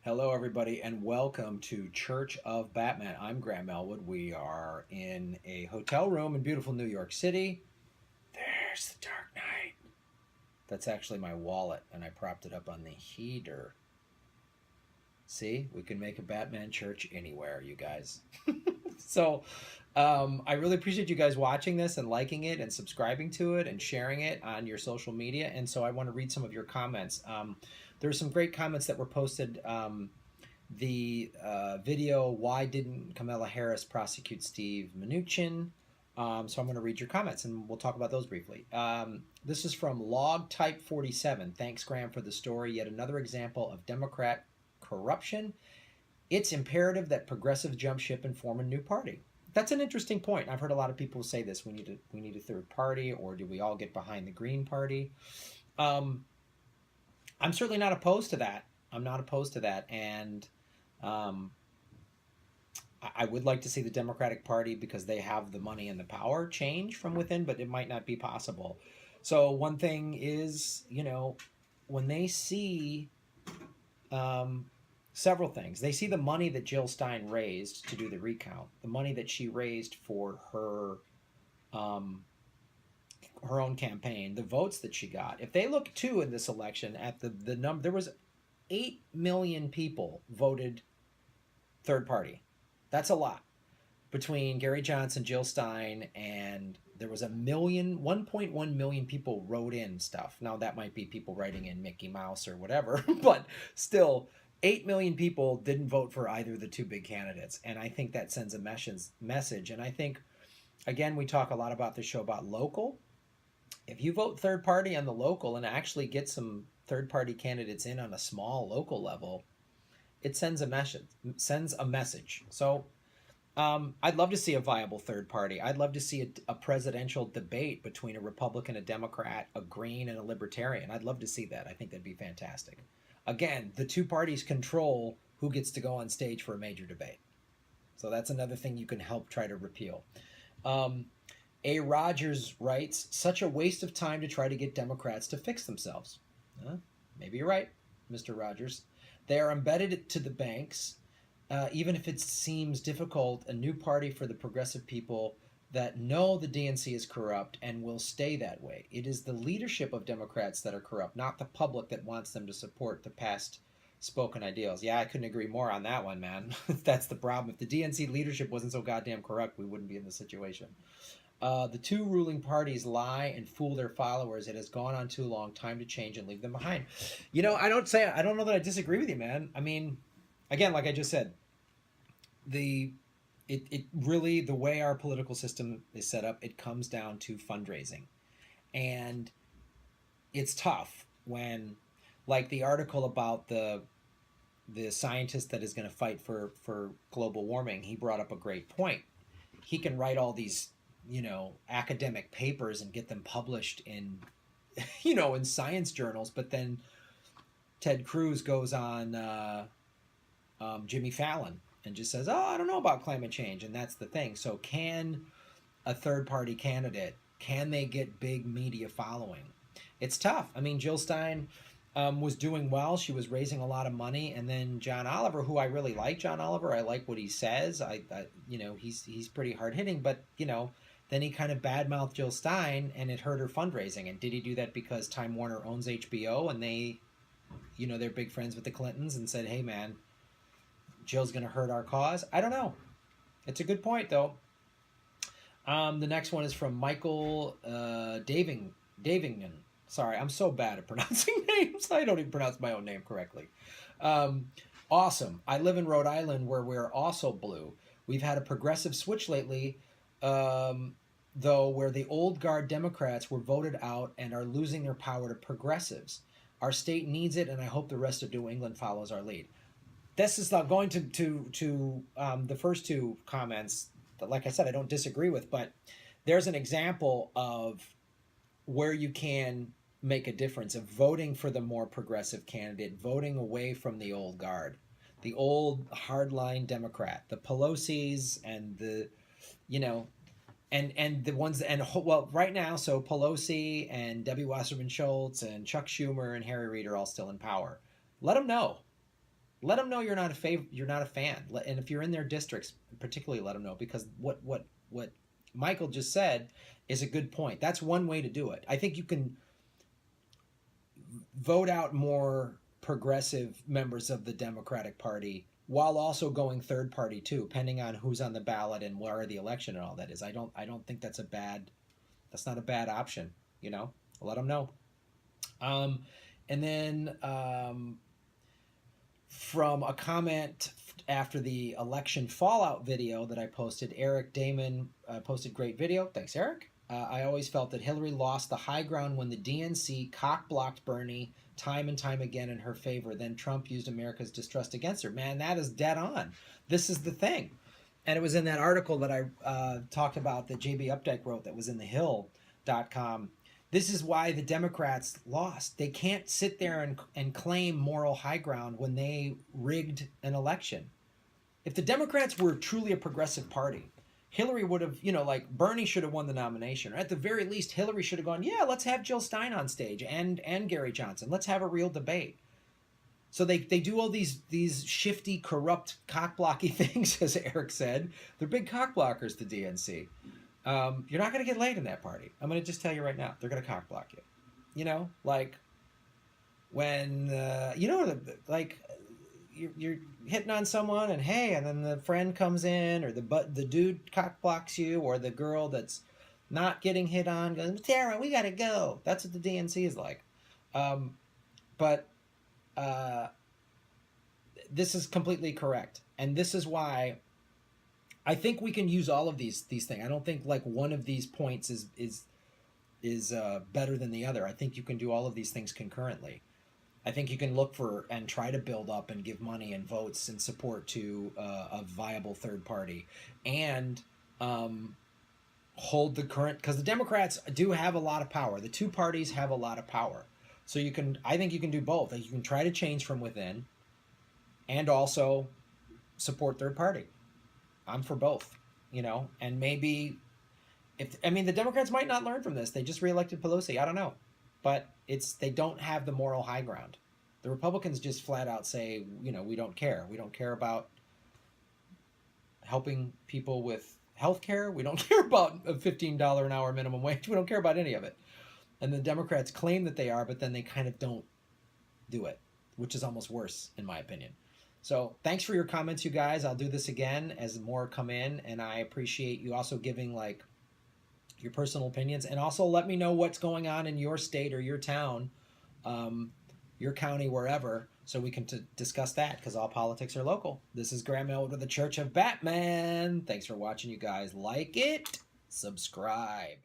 Hello, everybody, and welcome to Church of Batman. I'm Graham Elwood. We are in a hotel room in beautiful New York City. There's the Dark Knight. That's actually my wallet, and I propped it up on the heater. See, we can make a Batman church anywhere, you guys. So, I really appreciate you guys watching this and liking it and subscribing to it and sharing it on your social media. And so I want to read some of your comments. There's some great comments that were posted. The video, Why Didn't Kamala Harris Prosecute Steve Mnuchin? So I'm going to read your comments and we'll talk about those briefly. This is from Log Type 47. Thanks, Graham, for the story. Yet another example of Democrat corruption. It's imperative that progressives jump ship and form a new party. That's an interesting point. I've heard a lot of people say this. We need a third party, or do we all get behind the Green Party? I'm certainly not opposed to that. I'm not opposed to that, and I would like to see the Democratic Party, because they have the money and the power, change from within, but it might not be possible. So one thing is, when they see several things. They see the money that Jill Stein raised to do the recount, the money that she raised for her own campaign, the votes that she got. If they look too in this election at the number, there was 8 million people voted third party. That's a lot. Between Gary Johnson, Jill Stein, and there was 1.1 million people wrote in stuff. Now that might be people writing in Mickey Mouse or whatever, but still 8 million people didn't vote for either of the two big candidates. And I think that sends a message. And I think, again, we talk a lot about the show about local. If you vote third party on the local and actually get some third party candidates in on a small local level, it sends a message. So I'd love to see a viable third party. I'd love to see a presidential debate between a Republican, a Democrat, a Green, and a Libertarian. I'd love to see that. I think that'd be fantastic. Again, the two parties control who gets to go on stage for a major debate. So that's another thing you can help try to repeal. A. Rogers writes, such a waste of time to try to get Democrats to fix themselves. Maybe you're right, Mr. Rogers. They are embedded to the banks. Even if it seems difficult, a new party for the progressive people that know the DNC is corrupt and will stay that way. It is the leadership of Democrats that are corrupt, not the public that wants them to support the past spoken ideals. Yeah, I couldn't agree more on that one, man. That's the problem. If the DNC leadership wasn't so goddamn corrupt, we wouldn't be in this situation. The two ruling parties lie and fool their followers. It has gone on too long. Time to change and leave them behind. I don't know that I disagree with you, man. I mean, again, like I just said, it really, the way our political system is set up, it comes down to fundraising. And it's tough when, like the article about the scientist that is going to fight for global warming, he brought up a great point. He can write all these, academic papers and get them published in, in science journals, but then Ted Cruz goes on Jimmy Fallon and just says, I don't know about climate change. And that's the thing. So can a third-party candidate, can they get big media following? It's tough. I mean, Jill Stein was doing well. She was raising a lot of money. And then John Oliver, who I really like John Oliver. I like what he says. He's pretty hard-hitting. But, then he kind of badmouthed Jill Stein, and it hurt her fundraising. And did he do that because Time Warner owns HBO, and they, they're big friends with the Clintons, and said, hey, man, Jill's going to hurt our cause? I don't know. It's a good point, though. The next one is from Michael Davington. Sorry, I'm so bad at pronouncing names. I don't even pronounce my own name correctly. Awesome. I live in Rhode Island, where we're also blue. We've had a progressive switch lately, though, where the old guard Democrats were voted out and are losing their power to progressives. Our state needs it, and I hope the rest of New England follows our lead. This is not going to the first two comments that, like I said, I don't disagree with, but there's an example of where you can make a difference of voting for the more progressive candidate, voting away from the old guard, the old hardline Democrat, the Pelosi's and the, and the ones, and well, right now, so Pelosi and Debbie Wasserman Schultz and Chuck Schumer and Harry Reid are all still in power. Let them know. Let them know you're not you're not a fan. And if you're in their districts, particularly let them know, because what Michael just said is a good point. That's one way to do it. I think you can vote out more progressive members of the Democratic Party while also going third party too, depending on who's on the ballot and where the election and all that is. I don't think that's not a bad option. You know, let them know. Um, and then from a comment after the election fallout video that I posted, Eric Damon posted great video. Thanks, Eric. I always felt that Hillary lost the high ground when the DNC cock-blocked Bernie time and time again in her favor. Then Trump used America's distrust against her. Man, that is dead on. This is the thing. And it was in that article that I talked about that JB Updike wrote that was in thehill.com. This is why the Democrats lost. They can't sit there and claim moral high ground when they rigged an election. If the Democrats were truly a progressive party, Hillary would have, like Bernie should have won the nomination. Or at the very least, Hillary should have gone, yeah, let's have Jill Stein on stage and Gary Johnson. Let's have a real debate. So they do all these shifty, corrupt, cock-blocky things, as Eric said. They're big cock-blockers, the DNC. You're not going to get laid in that party. I'm going to just tell you right now. They're going to cock-block you. Like when, like you're hitting on someone and hey, and then the friend comes in or the dude cock-blocks you, or the girl that's not getting hit on goes, Tara, we got to go. That's what the DNC is like. But this is completely correct. And this is why I think we can use all of these things. I don't think like one of these points is better than the other. I think you can do all of these things concurrently. I think you can look for and try to build up and give money and votes and support to a viable third party, and hold the current, because the Democrats do have a lot of power. The two parties have a lot of power. So I think you can do both. You can try to change from within and also support third party. I'm for both, and maybe the Democrats might not learn from this. They just reelected Pelosi. I don't know, but they don't have the moral high ground. The Republicans just flat out say, we don't care. We don't care about helping people with health care. We don't care about a $15 an hour minimum wage. We don't care about any of it. And the Democrats claim that they are, but then they kind of don't do it, which is almost worse, in my opinion. So thanks for your comments, you guys. I'll do this again as more come in, and I appreciate you also giving like your personal opinions, and also let me know what's going on in your state or your town, your county, wherever, so we can discuss that, because all politics are local. This is Graham Elwood of the Church of Batman. Thanks for watching, you guys. Like it, subscribe.